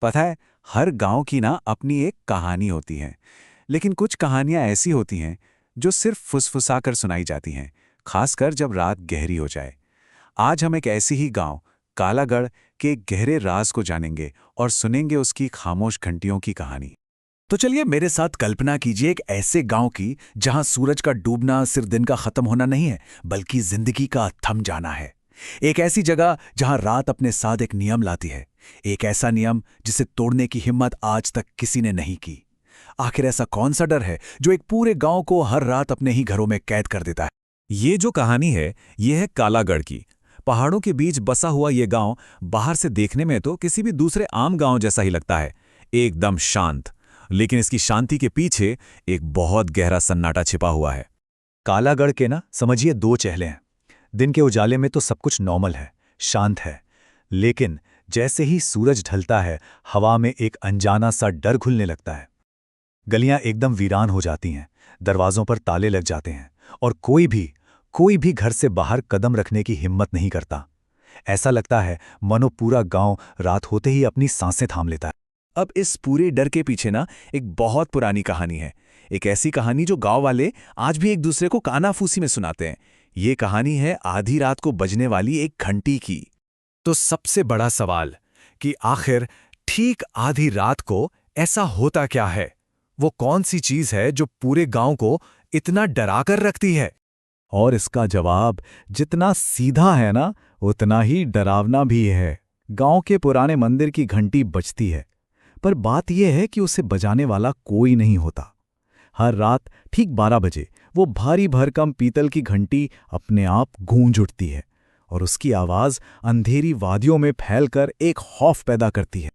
पता है, हर गांव की ना अपनी एक कहानी होती है। लेकिन कुछ कहानियां ऐसी होती हैं जो सिर्फ फुसफुसाकर सुनाई जाती हैं, खासकर जब रात गहरी हो जाए। आज हम एक ऐसी ही गांव कालागढ़ के एक गहरे राज को जानेंगे और सुनेंगे उसकी खामोश घंटियों की कहानी। तो चलिए मेरे साथ कल्पना कीजिए एक ऐसे गांव की जहां सूरज का डूबना सिर्फ दिन का खत्म होना नहीं है, बल्कि जिंदगी का थम जाना है। एक ऐसी जगह जहां रात अपने साथ एक नियम लाती है, एक ऐसा नियम जिसे तोड़ने की हिम्मत आज तक किसी ने नहीं की। आखिर ऐसा कौन सा डर है जो एक पूरे गांव को हर रात अपने ही घरों में कैद कर देता है? ये जो कहानी है, ये है कालागढ़ की। पहाड़ों के बीच बसा हुआ ये गांव बाहर से देखने में तो किसी भी दूसरे आम गांव जैसा ही लगता है, एकदम शांत। लेकिन इसकी शांति के पीछे एक बहुत गहरा सन्नाटा छिपा हुआ है। कालागढ़ के ना समझिए दो चेहरे हैं। दिन के उजाले में तो सब कुछ नॉर्मल है, शांत है। लेकिन जैसे ही सूरज ढलता है, हवा में एक अनजाना सा डर घुलने लगता है। गलियां एकदम वीरान हो जाती हैं, दरवाजों पर ताले लग जाते हैं और कोई भी घर से बाहर कदम रखने की हिम्मत नहीं करता। ऐसा लगता है मानो पूरा गांव रात होते ही अपनी सांसें थाम लेता है। अब इस पूरे डर के पीछे ना एक बहुत पुरानी कहानी है। एक ऐसी कहानी जो गांव वाले आज भी एक दूसरे को कानाफूसी में सुनाते हैं। ये कहानी है आधी रात को बजने वाली एक घंटी की। तो सबसे बड़ा सवाल कि आखिर ठीक आधी रात को ऐसा होता क्या है? वो कौन सी चीज है जो पूरे गांव को इतना डरा कर रखती है? और इसका जवाब जितना सीधा है ना, उतना ही डरावना भी है। गांव के पुराने मंदिर की घंटी बजती है, पर बात यह है कि उसे बजाने वाला कोई नहीं होता। हर रात ठीक 12 बजे वो भारी भरकम पीतल की घंटी अपने आप गूंज उठती है और उसकी आवाज अंधेरी वादियों में फैलकर एक खौफ पैदा करती है।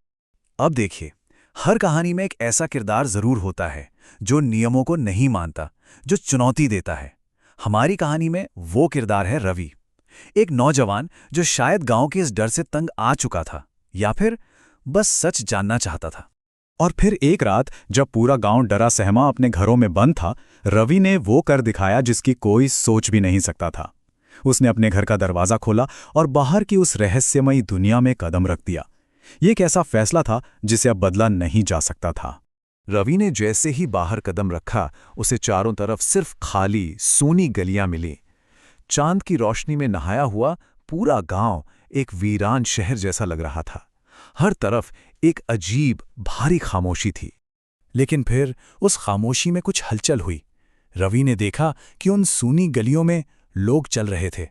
अब देखिए, हर कहानी में एक ऐसा किरदार जरूर होता है जो नियमों को नहीं मानता, जो चुनौती देता है। हमारी कहानी में वो किरदार है रवि, एक नौजवान जो शायद गांव के इस डर से तंग आ चुका था, या फिर बस सच जानना चाहता था। और फिर एक रात जब पूरा गांव डरा सहमा अपने घरों में बंद था, रवि ने वो कर दिखाया जिसकी कोई सोच भी नहीं सकता था। उसने अपने घर का दरवाजा खोला और बाहर की उस रहस्यमयी दुनिया में कदम रख दिया। ये एक ऐसा फैसला था जिसे अब बदला नहीं जा सकता था। रवि ने जैसे ही बाहर कदम रखा, उसे चारों तरफ सिर्फ खाली सूनी गलियां मिली। चांद की रोशनी में नहाया हुआ पूरा गांव एक वीरान शहर जैसा लग रहा था। हर तरफ एक अजीब भारी खामोशी थी। लेकिन फिर उस खामोशी में कुछ हलचल हुई। रवि ने देखा कि उन सूनी गलियों में लोग चल रहे थे,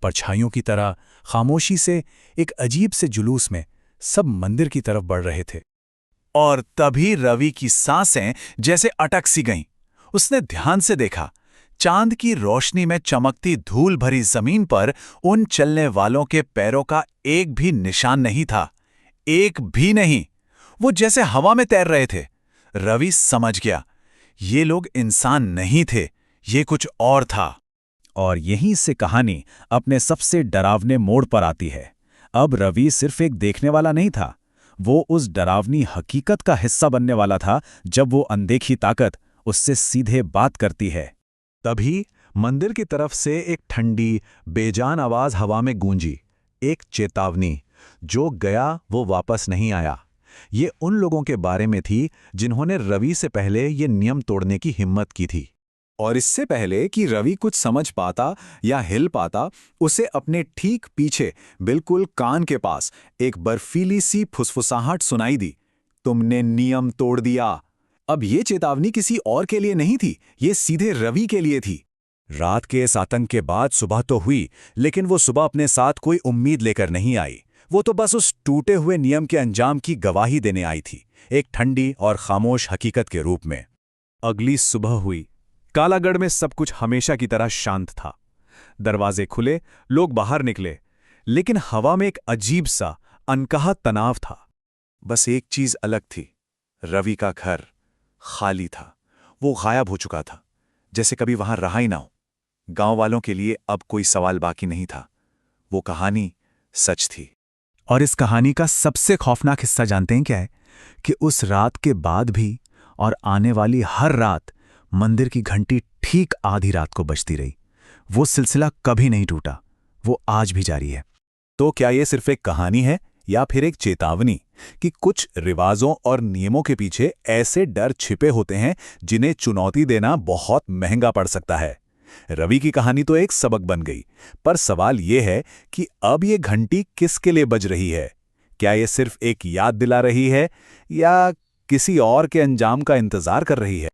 परछाइयों की तरह, खामोशी से एक अजीब से जुलूस में सब मंदिर की तरफ बढ़ रहे थे। और तभी रवि की सांसें जैसे अटक सी गईं। उसने ध्यान से देखा, चांद की रोशनी में चमकती धूल भरी जमीन पर उन चलने वालों के पैरों का एक भी निशान नहीं था, एक भी नहीं। वो जैसे हवा में तैर रहे थे। रवि समझ गया, ये लोग इंसान नहीं थे, ये कुछ और था। और यहीं से कहानी अपने सबसे डरावने मोड़ पर आती है। अब रवि सिर्फ एक देखने वाला नहीं था, वो उस डरावनी हकीकत का हिस्सा बनने वाला था जब वो अनदेखी ताकत उससे सीधे बात करती है। तभी मंदिर की तरफ से एक ठंडी, बेजान आवाज हवा में गूंजी, एक चेतावनी। जो गया वो वापस नहीं आया। ये उन लोगों के बारे में थी जिन्होंने रवि से पहले ये नियम तोड़ने की हिम्मत की थी। और इससे पहले कि रवि कुछ समझ पाता या हिल पाता, उसे अपने ठीक पीछे, बिल्कुल कान के पास, एक बर्फीली सी फुसफुसाहट सुनाई दी। तुमने नियम तोड़ दिया। अब ये चेतावनी किसी और के लिए नहीं थी, ये सीधे रवि के लिए थी। रात के इस आतंक के बाद सुबह तो हुई, लेकिन वो सुबह अपने साथ कोई उम्मीद लेकर नहीं आई। वो तो बस उस टूटे हुए नियम के अंजाम की गवाही देने आई थी, एक ठंडी और खामोश हकीकत के रूप में। अगली सुबह हुई। कालागढ़ में सब कुछ हमेशा की तरह शांत था। दरवाजे खुले, लोग बाहर निकले, लेकिन हवा में एक अजीब सा अनकहा तनाव था। बस एक चीज अलग थी, रवि का घर खाली था। वो गायब हो चुका था, जैसे कभी वहां रहा ही ना हो। गांव वालों के लिए अब कोई सवाल बाकी नहीं था। वो कहानी सच थी। और इस कहानी का सबसे खौफनाक हिस्सा जानते हैं क्या है? कि उस रात के बाद भी और आने वाली हर रात मंदिर की घंटी ठीक आधी रात को बजती रही। वो सिलसिला कभी नहीं टूटा, वो आज भी जारी है। तो क्या ये सिर्फ एक कहानी है या फिर एक चेतावनी कि कुछ रिवाजों और नियमों के पीछे ऐसे डर छिपे होते हैं जिन्हें चुनौती देना बहुत महंगा पड़ सकता है। रवि की कहानी तो एक सबक बन गई, पर सवाल यह है कि अब ये घंटी किसके लिए बज रही है? क्या ये सिर्फ एक याद दिला रही है या किसी और के अंजाम का इंतजार कर रही है?